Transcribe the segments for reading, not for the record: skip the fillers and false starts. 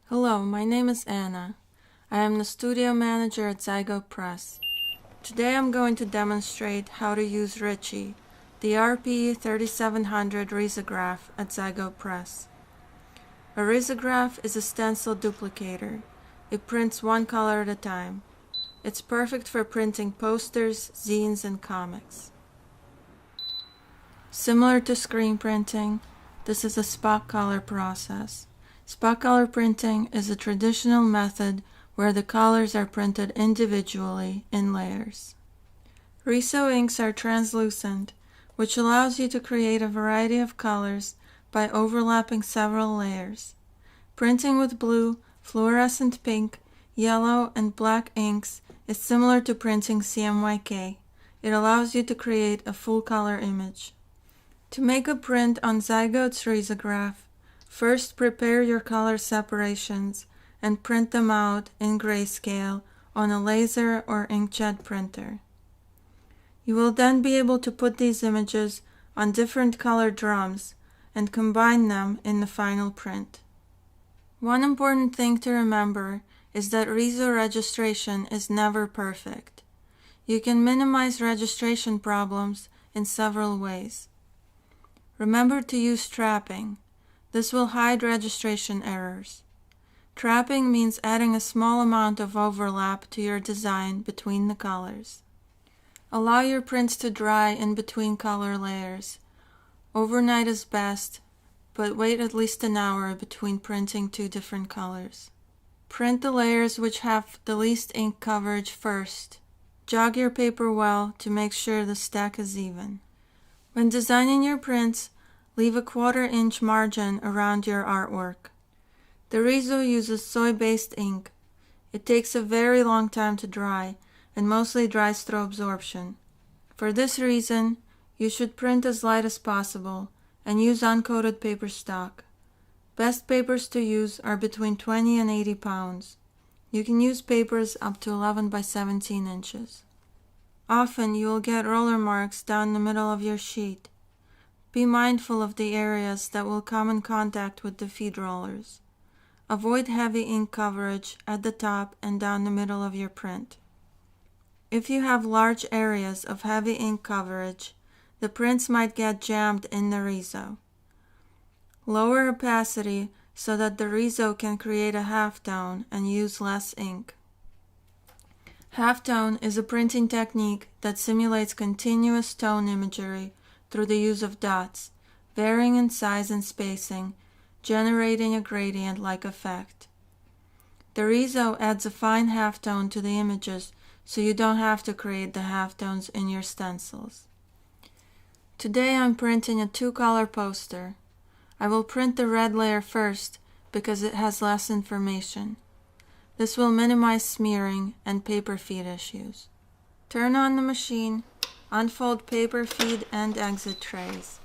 Hello, my name is Anna. I am the studio manager at Zygote Press. Today I'm going to demonstrate how to use Ritchie, the RP 3700 Risograph at Zygote Press. A Risograph is a stencil duplicator. It prints one color at a time. It's perfect for printing posters, zines, and comics. Similar to screen printing, this is a spot color process. Spot color printing is a traditional method where the colors are printed individually in layers. Riso inks are translucent, which allows you to create a variety of colors by overlapping several layers. Printing with blue, fluorescent pink, yellow, and black inks is similar to printing CMYK. It allows you to create a full color image. To make a print on Zygote's Risograph, first prepare your color separations and print them out in grayscale on a laser or inkjet printer. You will then be able to put these images on different color drums and combine them in the final print. One important thing to remember is that Riso registration is never perfect. You can minimize registration problems in several ways. Remember to use trapping. This will hide registration errors. Trapping means adding a small amount of overlap to your design between the colors. Allow your prints to dry in between color layers. Overnight is best, but wait at least an hour between printing two different colors. Print the layers which have the least ink coverage first. Jog your paper well to make sure the stack is even. When designing your prints, leave a 1/4 inch margin around your artwork. The Riso uses soy-based ink. It takes a very long time to dry and mostly dries through absorption. For this reason, you should print as light as possible and use uncoated paper stock. Best papers to use are between 20 and 80 pounds. You can use papers up to 11 by 17 inches. Often you will get roller marks down the middle of your sheet. Be mindful of the areas that will come in contact with the feed rollers. Avoid heavy ink coverage at the top and down the middle of your print. If you have large areas of heavy ink coverage, the prints might get jammed in the Riso. Lower opacity so that the Riso can create a halftone and use less ink. Halftone is a printing technique that simulates continuous tone imagery through the use of dots, varying in size and spacing, generating a gradient-like effect. The Riso adds a fine halftone to the images, so you don't have to create the halftones in your stencils. Today I'm printing a 2-color poster. I will print the red layer first because it has less information. This will minimize smearing and paper feed issues. Turn on the machine, unfold paper feed and exit trays.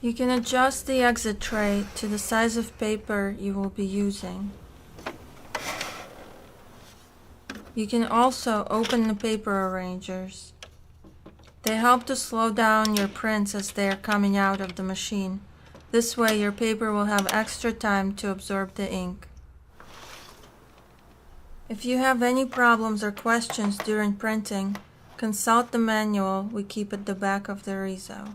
You can adjust the exit tray to the size of paper you will be using. You can also open the paper arrangers. They help to slow down your prints as they are coming out of the machine. This way your paper will have extra time to absorb the ink. If you have any problems or questions during printing, consult the manual we keep at the back of the Riso.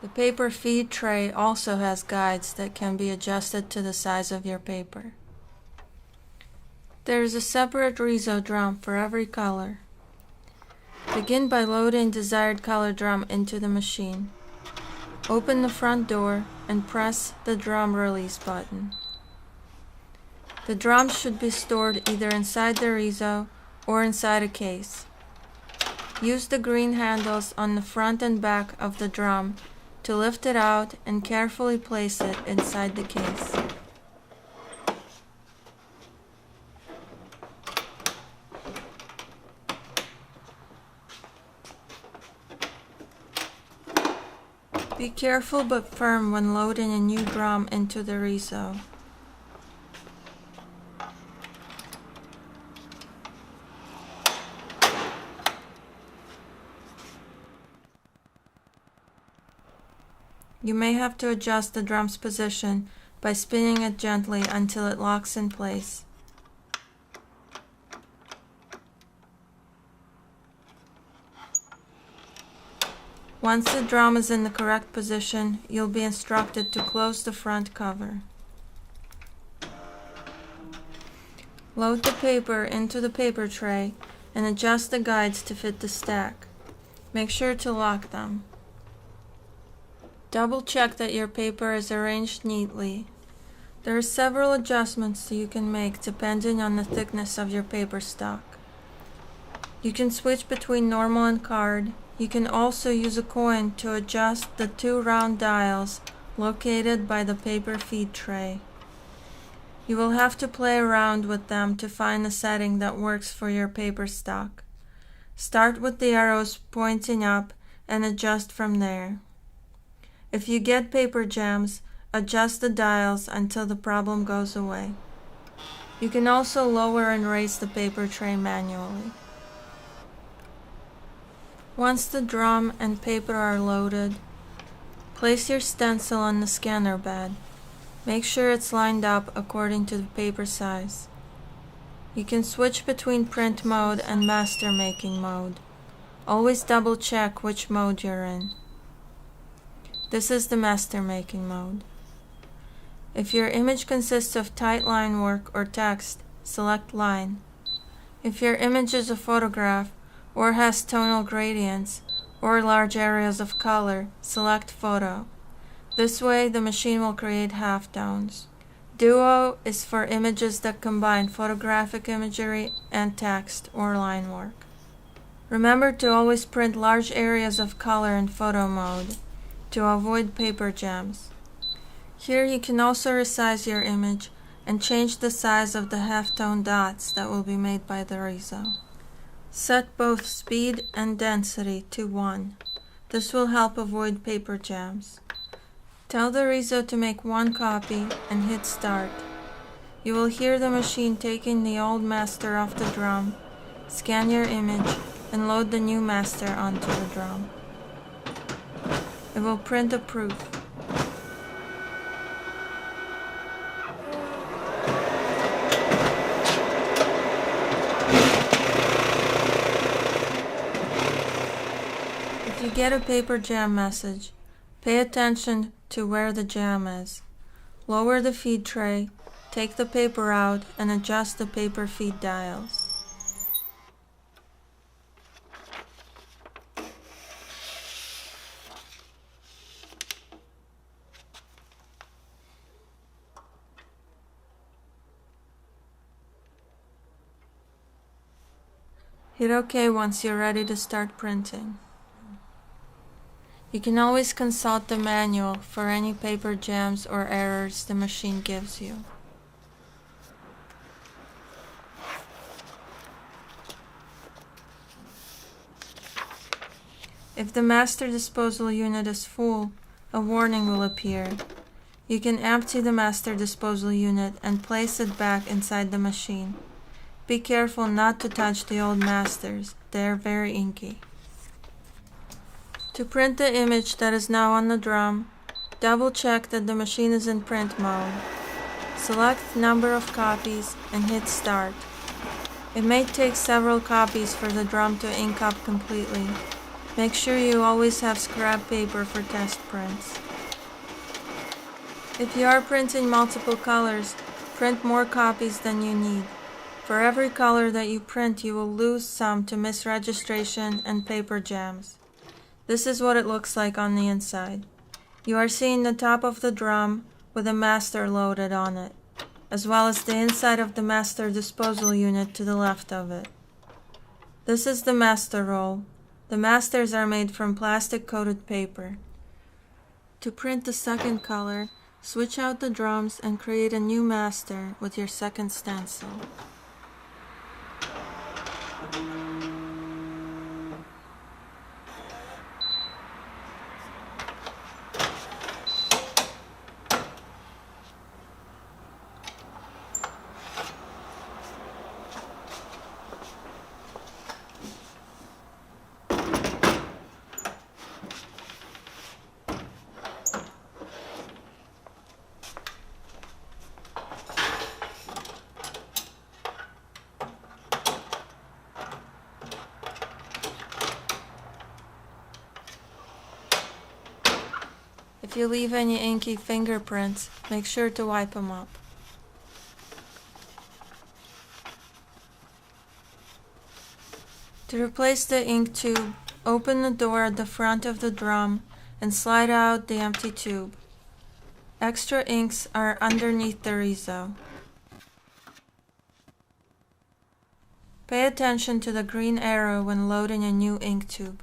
The paper feed tray also has guides that can be adjusted to the size of your paper. There is a separate Riso drum for every color. Begin by loading desired color drum into the machine. Open the front door and press the drum release button. The drums should be stored either inside the Riso or inside a case. Use the green handles on the front and back of the drum to lift it out and carefully place it inside the case. Be careful but firm when loading a new drum into the Riso. You may have to adjust the drum's position by spinning it gently until it locks in place. Once the drum is in the correct position, you'll be instructed to close the front cover. Load the paper into the paper tray and adjust the guides to fit the stack. Make sure to lock them. Double check that your paper is arranged neatly. There are several adjustments you can make depending on the thickness of your paper stock. You can switch between normal and card. You can also use a coin to adjust the two round dials located by the paper feed tray. You will have to play around with them to find the setting that works for your paper stock. Start with the arrows pointing up and adjust from there. If you get paper jams, adjust the dials until the problem goes away. You can also lower and raise the paper tray manually. Once the drum and paper are loaded, place your stencil on the scanner bed. Make sure it's lined up according to the paper size. You can switch between print mode and master making mode. Always double check which mode you're in. This is the master making mode. If your image consists of tight line work or text, select line. If your image is a photograph or has tonal gradients or large areas of color, select photo. This way the machine will create halftones. Duo is for images that combine photographic imagery and text or line work. Remember to always print large areas of color in photo mode to avoid paper jams. Here you can also resize your image and change the size of the halftone dots that will be made by the Riso. Set both speed and density to 1. This will help avoid paper jams. Tell the Riso to make one copy and hit start. You will hear the machine taking the old master off the drum, scan your image, and load the new master onto the drum. It will print a proof. If you get a paper jam message, pay attention to where the jam is. Lower the feed tray, take the paper out, and adjust the paper feed dials. Hit OK once you're ready to start printing. You can always consult the manual for any paper jams or errors the machine gives you. If the master disposal unit is full, a warning will appear. You can empty the master disposal unit and place it back inside the machine. Be careful not to touch the old masters, they are very inky. To print the image that is now on the drum, double check that the machine is in print mode. Select number of copies and hit start. It may take several copies for the drum to ink up completely. Make sure you always have scrap paper for test prints. If you are printing multiple colors, print more copies than you need. For every color that you print, you will lose some to misregistration and paper jams. This is what it looks like on the inside. You are seeing the top of the drum with a master loaded on it, as well as the inside of the master disposal unit to the left of it. This is the master roll. The masters are made from plastic coated paper. To print the second color, switch out the drums and create a new master with your second stencil. If you leave any inky fingerprints, make sure to wipe them up. To replace the ink tube, open the door at the front of the drum and slide out the empty tube. Extra inks are underneath the Riso. Pay attention to the green arrow when loading a new ink tube.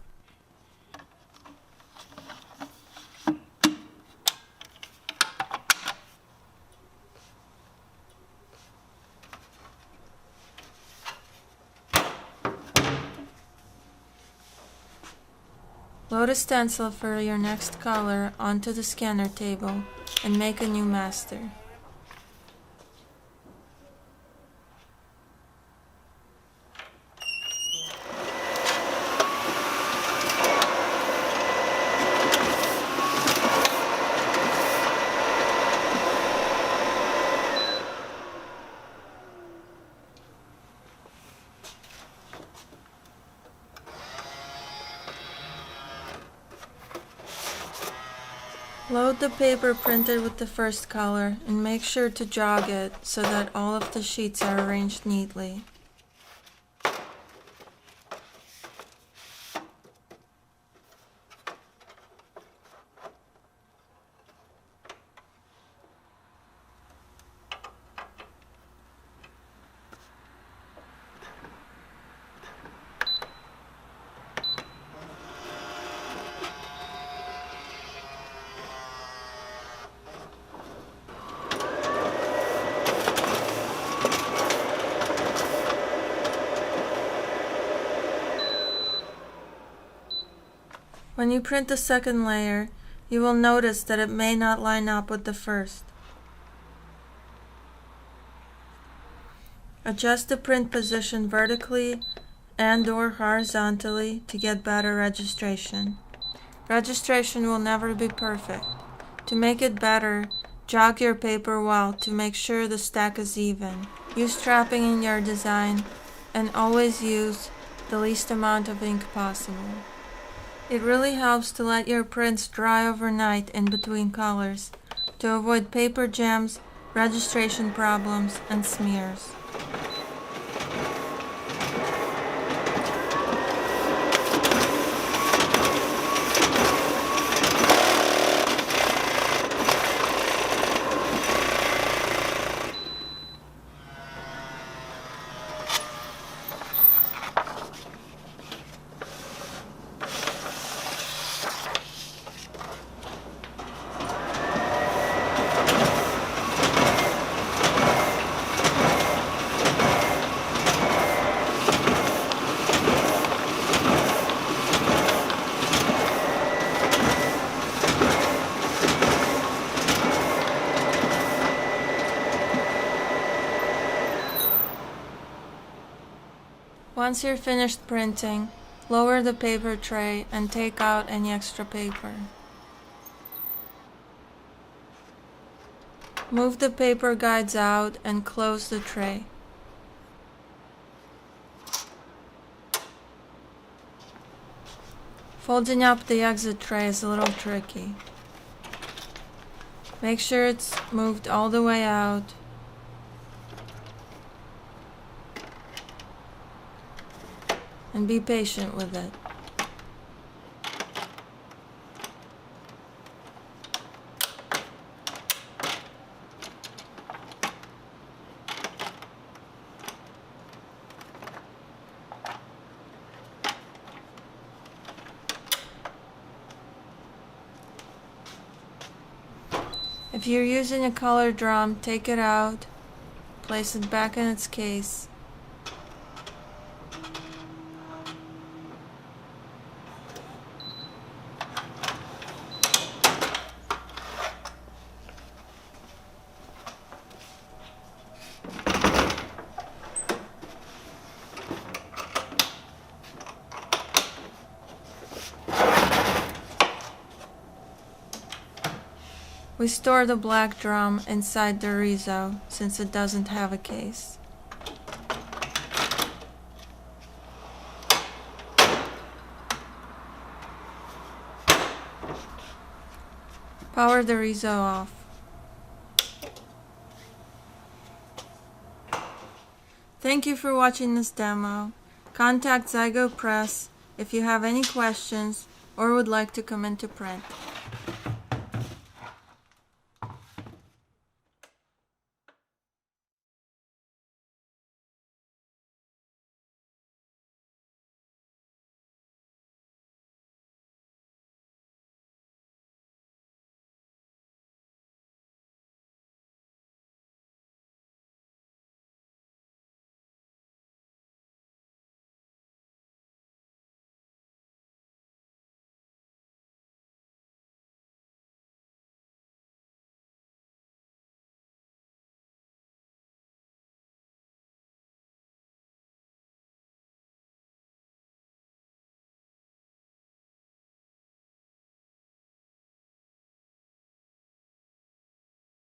Load a stencil for your next color onto the scanner table and make a new master. Load the paper printed with the first color and make sure to jog it so that all of the sheets are arranged neatly. When you print the second layer, you will notice that it may not line up with the first. Adjust the print position vertically and/or horizontally to get better registration. Registration will never be perfect. To make it better, jog your paper well to make sure the stack is even. Use trapping in your design and always use the least amount of ink possible. It really helps to let your prints dry overnight in between colors to avoid paper jams, registration problems, and smears. Once you're finished printing, lower the paper tray and take out any extra paper. Move the paper guides out and close the tray. Folding up the exit tray is a little tricky. Make sure it's moved all the way out. And be patient with it. If you're using a color drum, take it out, place it back in its case. We store the black drum inside the Riso since it doesn't have a case. Power the Riso off. Thank you for watching this demo. Contact Zygote Press if you have any questions or would like to come into print.